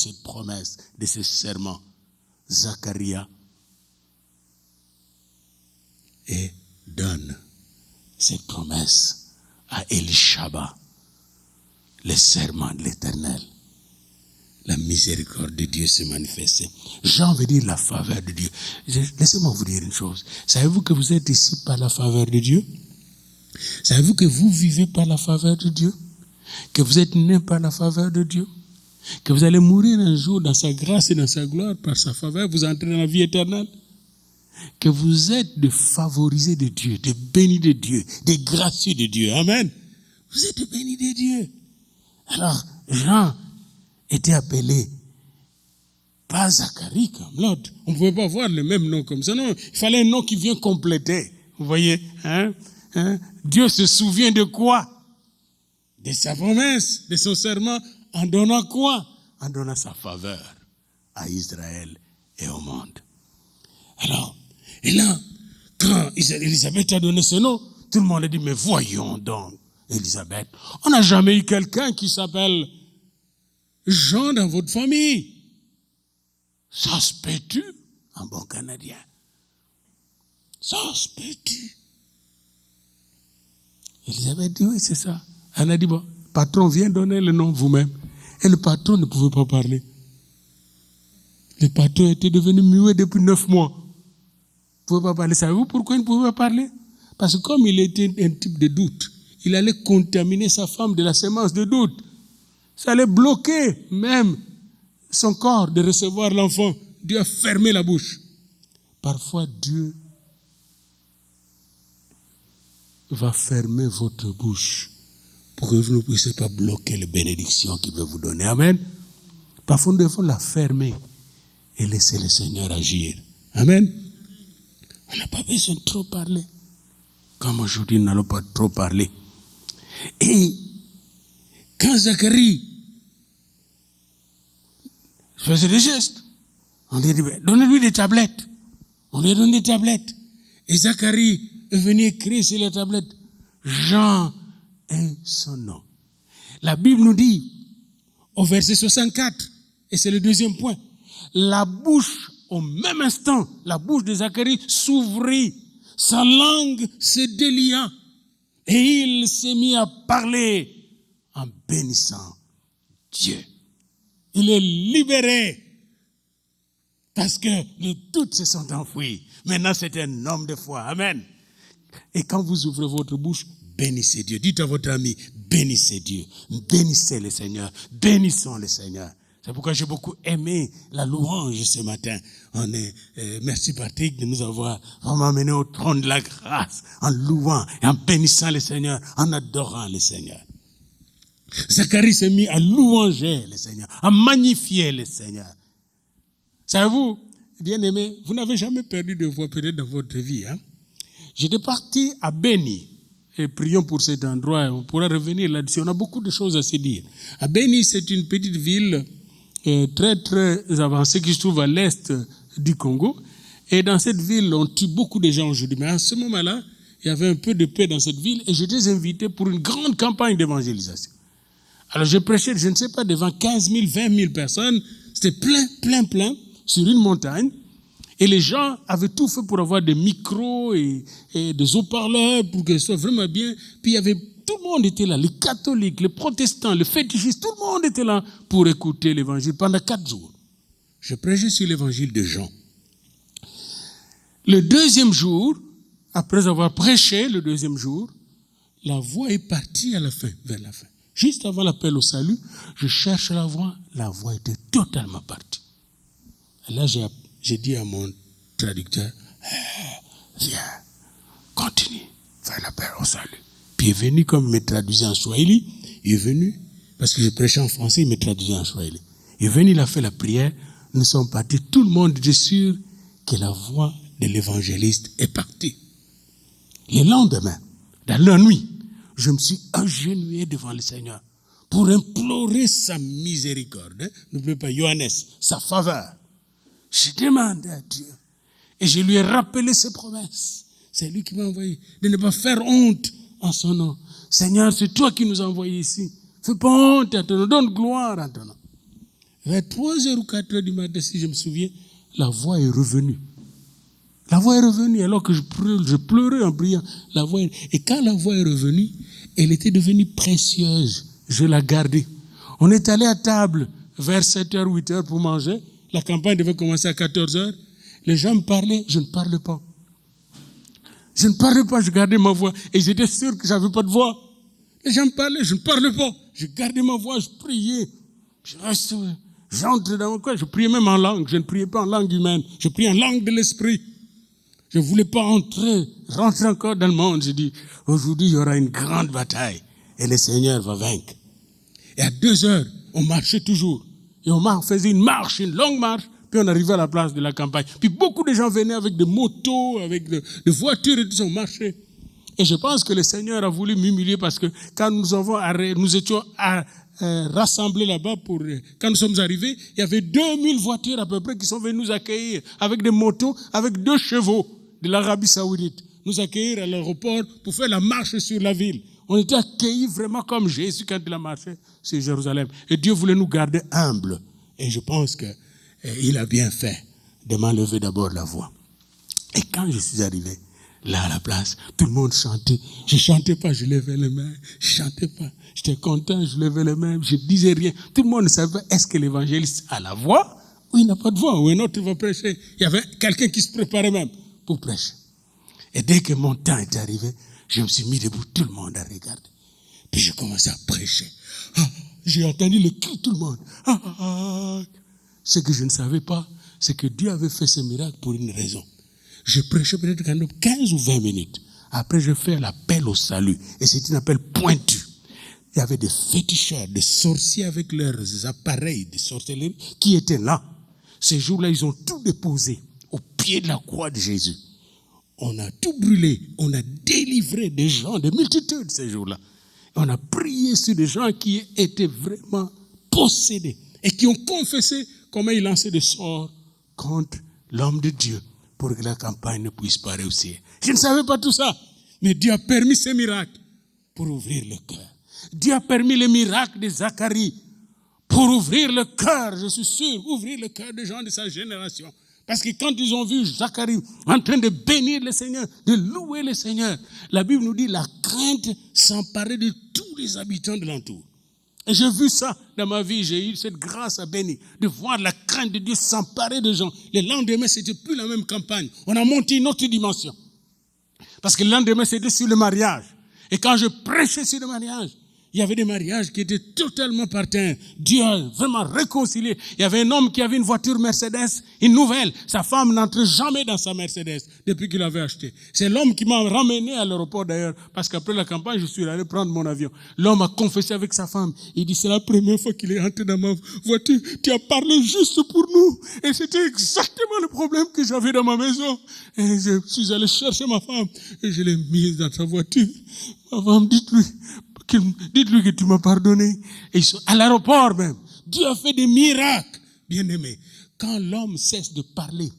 cette promesse, de ce serment. Zacharie et donne cette promesse à Élishama, le serment de l'Éternel. La miséricorde de Dieu se manifeste. Jean veut dire la faveur de Dieu. Laissez-moi vous dire une chose. Savez-vous que vous êtes ici par la faveur de Dieu? Savez-vous que vous vivez par la faveur de Dieu? Que vous êtes né par la faveur de Dieu? Que vous allez mourir un jour dans sa grâce et dans sa gloire par sa faveur, vous entrez dans la vie éternelle? Que vous êtes des favorisés de Dieu, des bénis de Dieu, des gracieux de Dieu. Amen. Vous êtes des bénis de Dieu. Alors, Jean était appelé pas Zacharie comme l'autre. On ne pouvait pas avoir le même nom comme ça. Non, il fallait un nom qui vient compléter. Vous voyez, Dieu se souvient de quoi? De sa promesse, de son serment, en donnant quoi? En donnant sa faveur à Israël et au monde. Alors, et là, quand Élisabeth a donné ce nom, tout le monde a dit, mais voyons donc, Élisabeth, on n'a jamais eu quelqu'un qui s'appelle Jean dans votre famille. Ça se peut-tu, en bon Canadien? Ça se peut-tu? Élisabeth dit, oui, c'est ça. Elle a dit, bon, patron, viens donner le nom vous-même. Et le patron ne pouvait pas parler. Le patron était devenu muet depuis 9 mois. Il ne pouvait pas parler. Savez-vous pourquoi il ne pouvait pas parler? Parce que comme il était un type de doute, il allait contaminer sa femme de la sémence de doute. Ça allait bloquer même son corps de recevoir l'enfant. Dieu a fermé la bouche. Parfois, Dieu va fermer votre bouche pour que vous ne puissiez pas bloquer les bénédictions qu'il veut vous donner. Amen. Parfois, nous devons la fermer et laisser le Seigneur agir. Amen. On n'a pas besoin de trop parler. Comme aujourd'hui, nous n'allons pas trop parler. Et quand Zacharie faisait des gestes, on lui a dit, donnez-lui des tablettes. On lui a donné des tablettes. Et Zacharie est venu écrire sur les tablettes, Jean est son nom. La Bible nous dit, au verset 64, et c'est le deuxième point, la bouche, au même instant, la bouche de Zacharie s'ouvrit, sa langue se délia, et il s'est mis à parler en bénissant Dieu. Il est libéré, parce que les doutes se sont enfouis. Maintenant, c'est un homme de foi. Amen. Et quand vous ouvrez votre bouche, bénissez Dieu. Dites à votre ami, bénissez Dieu. Bénissez le Seigneur. Bénissons le Seigneur. C'est pourquoi j'ai beaucoup aimé la louange ce matin. Merci Patrick de nous avoir vraiment amené au trône de la grâce en louant et en bénissant le Seigneur, en adorant le Seigneur. Zacharie s'est mis à louanger le Seigneur, à magnifier le Seigneur. Savez-vous, bien-aimés, vous n'avez jamais perdu de voix peut-être dans votre vie. J'étais parti à Béni, et prions pour cet endroit, on pourra revenir là-dessus, on a beaucoup de choses à se dire. À Béni, c'est une petite ville très très avancée qui se trouve à l'est du Congo, et dans cette ville, on tue beaucoup de gens aujourd'hui. Mais à ce moment-là, il y avait un peu de paix dans cette ville, et j'étais invité pour une grande campagne d'évangélisation. Alors je prêchais, je ne sais pas, devant 15 000, 20 000 personnes, c'était plein, sur une montagne, et les gens avaient tout fait pour avoir des micros et des haut-parleurs pour que ce soit vraiment bien. Puis tout le monde était là, les catholiques, les protestants, les fétichistes, tout le monde était là pour écouter l'évangile pendant 4 jours. Je prêchais sur l'évangile de Jean. Le deuxième jour, après avoir prêché le deuxième jour, la voix est partie à la fin, vers la fin. Juste avant l'appel au salut, je cherche la voix était totalement partie. Et là, j'ai dit à mon traducteur, viens, continue, fais l'appel au salut. Puis il est venu, comme il me traduisait en Swahili, il est venu, parce que je prêchais en français, il me traduisait en Swahili. Il est venu, il a fait la prière, nous sommes partis, tout le monde était sûr que la voix de l'évangéliste est partie. Le lendemain, dans la nuit, je me suis agenouillé devant le Seigneur pour implorer sa miséricorde. N'oubliez pas, Johannes, sa faveur. J'ai demandé à Dieu et je lui ai rappelé ses promesses. C'est lui qui m'a envoyé de ne pas faire honte en son nom. Seigneur, c'est toi qui nous as envoyés ici. Fais pas honte à ton nom, donne gloire à ton nom. Vers 3h ou 4h du matin, si je me souviens, la voix est revenue. La voix est revenue alors que je pleurais en priant. Et quand la voix est revenue, elle était devenue précieuse. Je la gardais. On est allé à table vers 7h, 8h pour manger. La campagne devait commencer à 14h. Les gens me parlaient, je ne parlais pas. Je ne parlais pas, je gardais ma voix. Et j'étais sûr que je n'avais pas de voix. Les gens me parlaient, je ne parlais pas. Je gardais ma voix, je priais. J'entrais dans mon coin, je priais même en langue. Je ne priais pas en langue humaine. Je priais en langue de l'esprit. Je ne voulais pas rentrer encore dans le monde. J'ai dit, aujourd'hui, il y aura une grande bataille. Et le Seigneur va vaincre. Et à 2h, on marchait toujours. Et on faisait une longue marche. Puis on arrivait à la place de la campagne. Puis beaucoup de gens venaient avec des motos, avec des voitures et tout ça, on marchait. Et je pense que le Seigneur a voulu m'humilier parce que quand nous étions rassemblés là-bas quand nous sommes arrivés, il y avait 2000 voitures à peu près qui sont venues nous accueillir avec des motos, avec 2 chevaux de l'Arabie Saoudite. Nous accueillir à l'aéroport pour faire la marche sur la ville. On était accueillis vraiment comme Jésus quand il a marché sur Jérusalem. Et Dieu voulait nous garder humbles. Et je pense que il a bien fait de m'enlever d'abord la voix. Et quand je suis arrivé là à la place, tout le monde chantait. Je ne chantais pas, je levais les mains. Je ne chantais pas. J'étais content, je levais les mains. Je ne disais rien. Tout le monde savait, est-ce que l'évangéliste a la voix ou il n'a pas de voix, ou un autre va prêcher. Il y avait quelqu'un qui se préparait même pour prêcher. Et dès que mon temps est arrivé, je me suis mis debout, tout le monde a regardé. Puis je commençais à prêcher. J'ai entendu le cri de tout le monde. Ce que je ne savais pas, c'est que Dieu avait fait ce miracle pour une raison. Je prêchais peut-être 15 ou 20 minutes. Après, je fais l'appel au salut. Et c'est un appel pointu. Il y avait des féticheurs, des sorciers avec leurs appareils de sorcellerie qui étaient là. Ces jours-là, ils ont tout déposé au pied de la croix de Jésus. On a tout brûlé. On a délivré des gens, des multitudes ces jours-là. On a prié sur des gens qui étaient vraiment possédés et qui ont confessé comment ils lançaient des sorts contre l'homme de Dieu pour que la campagne ne puisse pas réussir. Je ne savais pas tout ça, mais Dieu a permis ces miracles pour ouvrir le cœur. Dieu a permis les miracles de Zacharie pour ouvrir le cœur, je suis sûr, ouvrir le cœur des gens de sa génération. Parce que quand ils ont vu Zacharie en train de bénir le Seigneur, de louer le Seigneur, la Bible nous dit la crainte s'emparait de tous les habitants de l'entour. Et j'ai vu ça dans ma vie, j'ai eu cette grâce à bénir, de voir la crainte de Dieu s'emparer des gens. Le lendemain, c'était plus la même campagne. On a monté une autre dimension. Parce que le lendemain, c'était sur le mariage. Et quand je prêchais sur le mariage, il y avait des mariages qui étaient totalement partants. Dieu a vraiment réconcilié. Il y avait un homme qui avait une voiture Mercedes, une nouvelle. Sa femme n'entrait jamais dans sa Mercedes depuis qu'il l'avait achetée. C'est l'homme qui m'a ramené à l'aéroport d'ailleurs, parce qu'après la campagne, je suis allé prendre mon avion. L'homme a confessé avec sa femme. Il dit, c'est la première fois qu'il est entré dans ma voiture. Tu as parlé juste pour nous. Et c'était exactement le problème que j'avais dans ma maison. Et je suis allé chercher ma femme et je l'ai mise dans sa voiture. Ma femme, dites-lui que tu m'as pardonné. Et à l'aéroport même, Dieu a fait des miracles. Bien-aimé, quand l'homme cesse de parler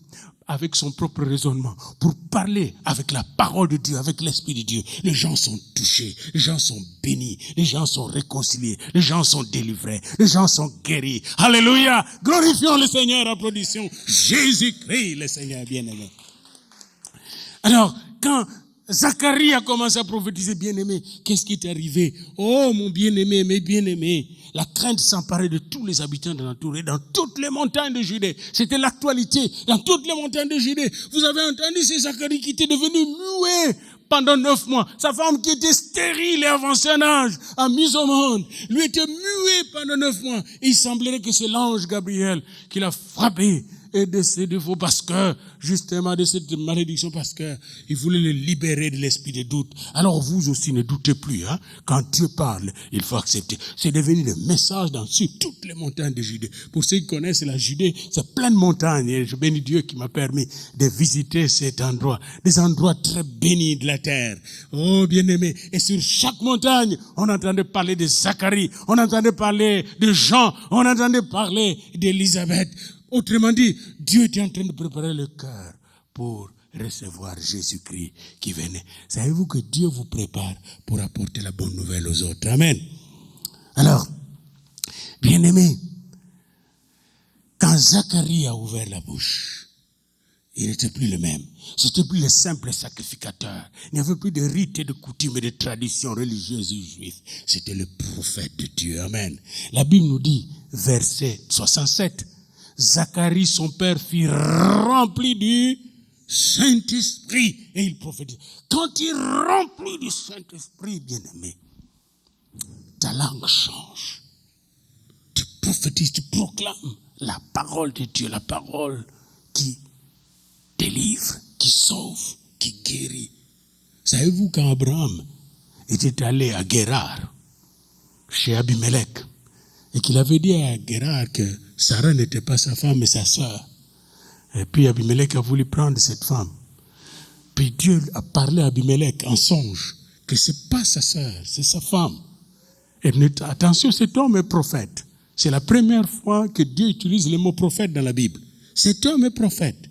avec son propre raisonnement, pour parler avec la parole de Dieu, avec l'Esprit de Dieu, les gens sont touchés, les gens sont bénis, les gens sont réconciliés, les gens sont délivrés, les gens sont guéris. Alléluia! Glorifions le Seigneur, applaudissons Jésus-Christ, le Seigneur bien-aimé. Alors, quand Zacharie a commencé à prophétiser, bien-aimé, qu'est-ce qui est arrivé? Oh, mon bien-aimé, mes bien-aimés, la crainte s'emparait de tous les habitants de l'entour et dans toutes les montagnes de Judée. C'était l'actualité, dans toutes les montagnes de Judée. Vous avez entendu, c'est Zacharie qui était devenu muet pendant 9 mois. Sa femme qui était stérile et avancée en âge, a mis au monde, lui était muet pendant 9 mois. Et il semblerait que c'est l'ange Gabriel qui l'a frappé et de ses défauts parce que, justement, de cette malédiction parce que il voulait le libérer de l'esprit de doute. Alors vous aussi ne doutez plus, hein. Quand Dieu parle, il faut accepter. C'est devenu le message sur toutes les montagnes de Judée. Pour ceux qui connaissent la Judée, c'est plein de montagnes et je bénis Dieu qui m'a permis de visiter cet endroit. Des endroits très bénis de la terre. Oh, bien-aimé. Et sur chaque montagne, on entendait parler de Zacharie, on entendait parler de Jean, on entendait parler d'Élisabeth. Autrement dit, Dieu était en train de préparer le cœur pour recevoir Jésus-Christ qui venait. Savez-vous que Dieu vous prépare pour apporter la bonne nouvelle aux autres? Amen. Alors, bien-aimés, Zacharie a ouvert la bouche, il n'était plus le même. C'était plus le simple sacrificateur. Il n'y avait plus de rites et de coutumes et de traditions religieuses ou juives. C'était le prophète de Dieu. Amen. La Bible nous dit, verset 67, Zacharie, son père, fut rempli du Saint-Esprit et il prophétise. Quand il est rempli du Saint-Esprit, bien-aimé, ta langue change. Tu prophétises, tu proclames la parole de Dieu, la parole qui délivre, qui sauve, qui guérit. Savez-vous quand Abraham était allé à Guérar, chez Abimelech, et qu'il avait dit à Guérar que Sarah n'était pas sa femme mais sa sœur. Et puis Abimelech a voulu prendre cette femme. Puis Dieu a parlé à Abimelech en songe que c'est pas sa sœur, c'est sa femme. Et attention, cet homme est prophète. C'est la première fois que Dieu utilise le mot prophète dans la Bible. Cet homme est prophète.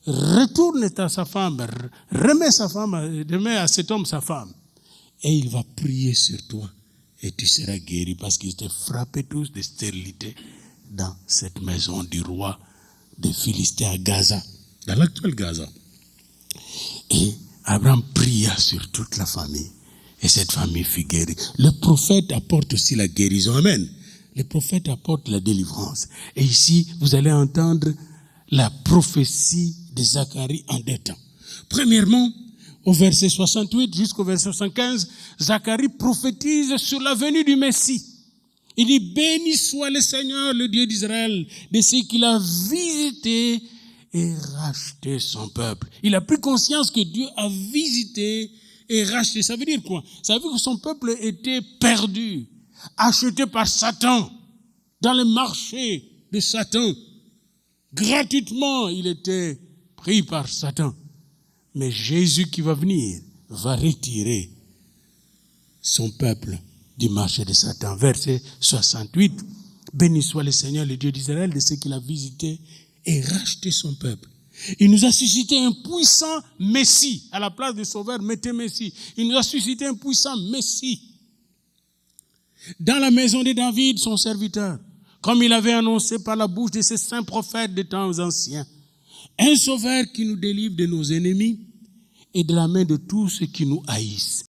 Retourne à sa femme, remet à cet homme sa femme. Et il va prier sur toi. Et tu seras guéri parce qu'ils étaient frappés tous de stérilité dans cette maison du roi des Philistins à Gaza, dans l'actuel Gaza. Et Abraham pria sur toute la famille. Et cette famille fut guérie. Le prophète apporte aussi la guérison. Amen. Le prophète apporte la délivrance. Et ici, vous allez entendre la prophétie de Zacharie en deux temps. Premièrement, au verset 68 jusqu'au verset 75, Zacharie prophétise sur la venue du Messie. Il dit, béni soit le Seigneur, le Dieu d'Israël, de ce qu'il a visité et racheté son peuple. Il a pris conscience que Dieu a visité et racheté. Ça veut dire quoi? Ça veut dire que son peuple était perdu, acheté par Satan, dans le marché de Satan. Gratuitement, il était pris par Satan. Mais Jésus qui va venir va retirer son peuple du marché de Satan. Verset 68. Béni soit le Seigneur, le Dieu d'Israël, de ce qu'il a visité et racheté son peuple. Il nous a suscité un puissant Messie. À la place de sauveur, mettez Messie. Il nous a suscité un puissant Messie. Dans la maison de David, son serviteur, comme il avait annoncé par la bouche de ses saints prophètes des temps anciens. Un sauveur qui nous délivre de nos ennemis et de la main de tous ceux qui nous haïssent.